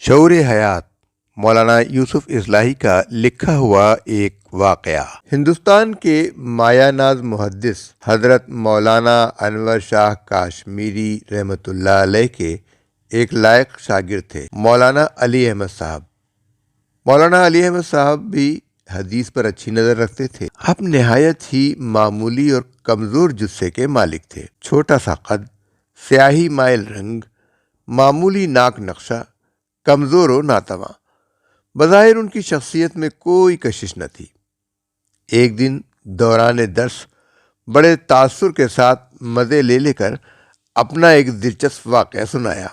شعور حیات مولانا یوسف اصلاحی کا لکھا ہوا ایک واقعہ۔ ہندوستان کے مایہ ناز محدث حضرت مولانا انور شاہ کاشمیری رحمۃ اللہ علیہ کے ایک لائق شاگرد تھے مولانا علی احمد صاحب۔ مولانا علی احمد صاحب بھی حدیث پر اچھی نظر رکھتے تھے۔ آپ نہایت ہی معمولی اور کمزور جثے کے مالک تھے۔ چھوٹا سا قد، سیاہی مائل رنگ، معمولی ناک نقشہ، کمزور و ناتواں۔ بظاہر ان کی شخصیت میں کوئی کشش نہ تھی۔ ایک دن دوران درس بڑے تاثر کے ساتھ مزے لے کر اپنا ایک دلچسپ واقعہ سنایا۔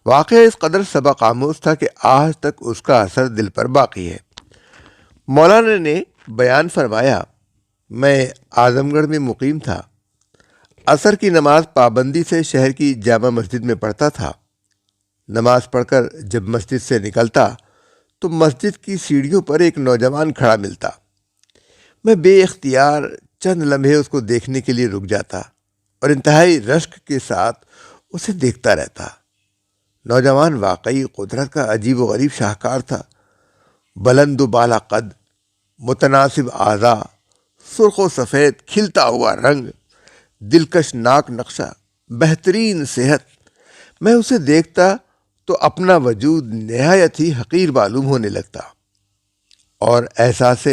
واقعہ اس قدر سبق آموز تھا کہ آج تک اس کا اثر دل پر باقی ہے۔ مولانا نے بیان فرمایا، میں اعظم گڑھ میں مقیم تھا۔ عصر کی نماز پابندی سے شہر کی جامع مسجد میں پڑھتا تھا۔ نماز پڑھ کر جب مسجد سے نکلتا تو مسجد کی سیڑھیوں پر ایک نوجوان کھڑا ملتا۔ میں بے اختیار چند لمحے اس کو دیکھنے کے لیے رک جاتا اور انتہائی رشک کے ساتھ اسے دیکھتا رہتا۔ نوجوان واقعی قدرت کا عجیب و غریب شاہکار تھا۔ بلند و بالا قد، متناسب اعضاء، سرخ و سفید کھلتا ہوا رنگ، دلکش ناک نقشہ، بہترین صحت۔ میں اسے دیکھتا تو اپنا وجود نہایت ہی حقیر معلوم ہونے لگتا اور احساس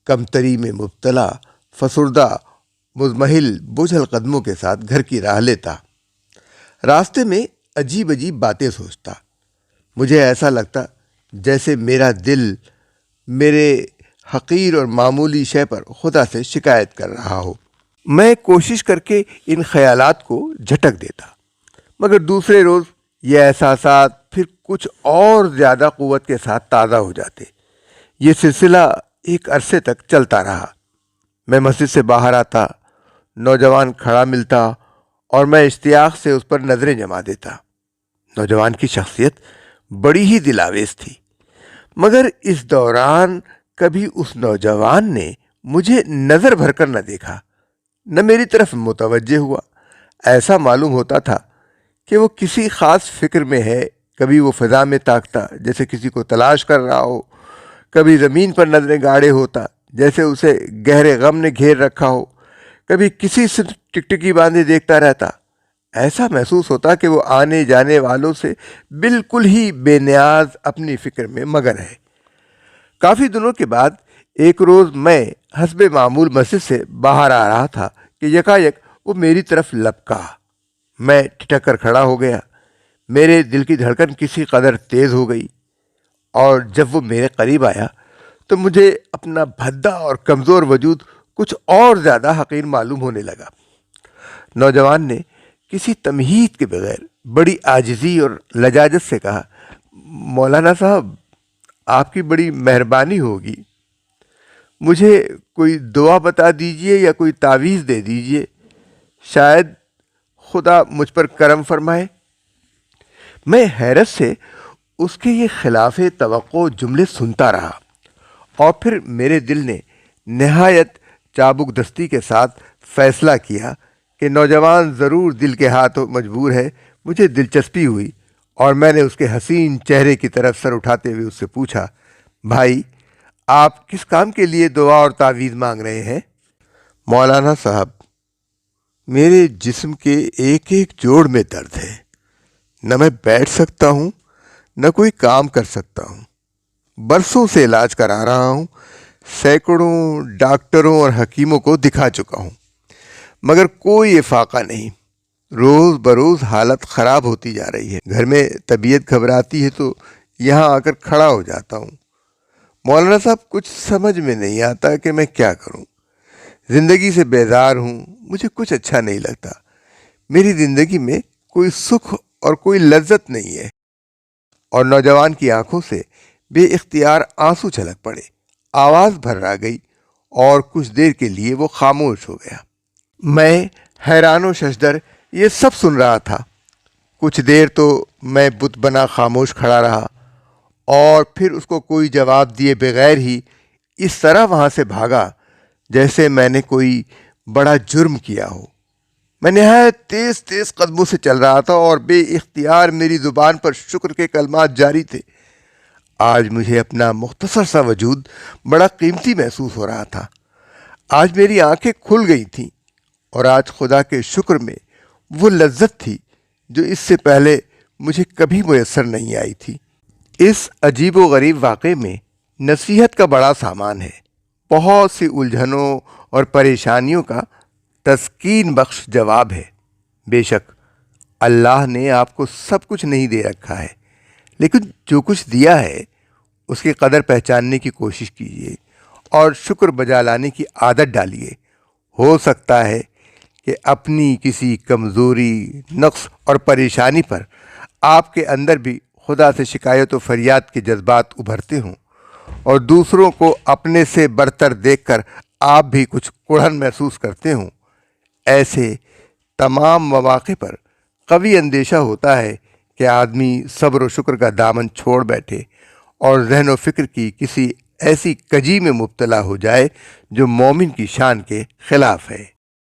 کمتری میں مبتلا، فسردہ، مضمحل، بوجھل قدموں کے ساتھ گھر کی راہ لیتا۔ راستے میں عجیب عجیب باتیں سوچتا۔ مجھے ایسا لگتا جیسے میرا دل میرے حقیر اور معمولی شے پر خدا سے شکایت کر رہا ہو۔ میں کوشش کر کے ان خیالات کو جھٹک دیتا، مگر دوسرے روز یہ احساسات پھر کچھ اور زیادہ قوت کے ساتھ تازہ ہو جاتے۔ یہ سلسلہ ایک عرصے تک چلتا رہا۔ میں مسجد سے باہر آتا، نوجوان کھڑا ملتا اور میں اشتیاق سے اس پر نظریں جما دیتا۔ نوجوان کی شخصیت بڑی ہی دل آویز تھی، مگر اس دوران کبھی اس نوجوان نے مجھے نظر بھر کر نہ دیکھا، نہ میری طرف متوجہ ہوا۔ ایسا معلوم ہوتا تھا کہ وہ کسی خاص فکر میں ہے۔ کبھی وہ فضا میں تاکتا جیسے کسی کو تلاش کر رہا ہو، کبھی زمین پر نظریں گاڑے ہوتا جیسے اسے گہرے غم نے گھیر رکھا ہو، کبھی کسی سے ٹکٹکی باندھے دیکھتا رہتا۔ ایسا محسوس ہوتا کہ وہ آنے جانے والوں سے بالکل ہی بے نیاز اپنی فکر میں مگن ہے۔ کافی دنوں کے بعد ایک روز میں حسب معمول مسجد سے باہر آ رہا تھا کہ یکایک وہ میری طرف لپکا۔ میں ٹھٹک کر کھڑا ہو گیا۔ میرے دل کی دھڑکن کسی قدر تیز ہو گئی اور جب وہ میرے قریب آیا تو مجھے اپنا بھدا اور کمزور وجود کچھ اور زیادہ حقیر معلوم ہونے لگا۔ نوجوان نے کسی تمہید کے بغیر بڑی عاجزی اور لجاجت سے کہا، مولانا صاحب، آپ کی بڑی مہربانی ہوگی، مجھے کوئی دعا بتا دیجئے یا کوئی تعویذ دے دیجئے، شاید خدا مجھ پر کرم فرمائے۔ میں حیرت سے اس کے یہ خلاف توقع جملے سنتا رہا اور پھر میرے دل نے نہایت چابک دستی کے ساتھ فیصلہ کیا کہ نوجوان ضرور دل کے ہاتھ مجبور ہے۔ مجھے دلچسپی ہوئی اور میں نے اس کے حسین چہرے کی طرف سر اٹھاتے ہوئے اس سے پوچھا، بھائی، آپ کس کام کے لیے دعا اور تعویذ مانگ رہے ہیں؟ مولانا صاحب، میرے جسم کے ایک ایک جوڑ میں درد ہے، نہ میں بیٹھ سکتا ہوں نہ کوئی کام کر سکتا ہوں۔ برسوں سے علاج کرا رہا ہوں، سینکڑوں ڈاکٹروں اور حکیموں کو دکھا چکا ہوں، مگر کوئی افاقہ نہیں۔ روز بروز حالت خراب ہوتی جا رہی ہے۔ گھر میں طبیعت گھبراتی ہے تو یہاں آ کر کھڑا ہو جاتا ہوں۔ مولانا صاحب، کچھ سمجھ میں نہیں آتا کہ میں کیا کروں۔ زندگی سے بیزار ہوں، مجھے کچھ اچھا نہیں لگتا۔ میری زندگی میں کوئی سکھ اور کوئی لذت نہیں ہے۔ اور نوجوان کی آنکھوں سے بے اختیار آنسو چھلک پڑے، آواز بھر آ گئی اور کچھ دیر کے لیے وہ خاموش ہو گیا۔ میں حیران و ششدر یہ سب سن رہا تھا۔ کچھ دیر تو میں بت بنا خاموش کھڑا رہا اور پھر اس کو کوئی جواب دیے بغیر ہی اس طرح وہاں سے بھاگا جیسے میں نے کوئی بڑا جرم کیا ہو۔ میں نہایت تیز تیز قدموں سے چل رہا تھا اور بے اختیار میری زبان پر شکر کے کلمات جاری تھے۔ آج مجھے اپنا مختصر سا وجود بڑا قیمتی محسوس ہو رہا تھا۔ آج میری آنکھیں کھل گئی تھیں اور آج خدا کے شکر میں وہ لذت تھی جو اس سے پہلے مجھے کبھی میسر نہیں آئی تھی۔ اس عجیب و غریب واقعے میں نصیحت کا بڑا سامان ہے، بہت سی الجھنوں اور پریشانیوں کا تسکین بخش جواب ہے۔ بے شک اللہ نے آپ کو سب کچھ نہیں دے رکھا ہے، لیکن جو کچھ دیا ہے اس کی قدر پہچاننے کی کوشش کیجیے اور شکر بجا لانے کی عادت ڈالیے۔ ہو سکتا ہے کہ اپنی کسی کمزوری، نقص اور پریشانی پر آپ کے اندر بھی خدا سے شکایت و فریاد کے جذبات ابھرتے ہوں اور دوسروں کو اپنے سے برتر دیکھ کر آپ بھی کچھ کڑھن محسوس کرتے ہوں۔ ایسے تمام مواقع پر قوی اندیشہ ہوتا ہے کہ آدمی صبر و شکر کا دامن چھوڑ بیٹھے اور ذہن و فکر کی کسی ایسی کجی میں مبتلا ہو جائے جو مومن کی شان کے خلاف ہے۔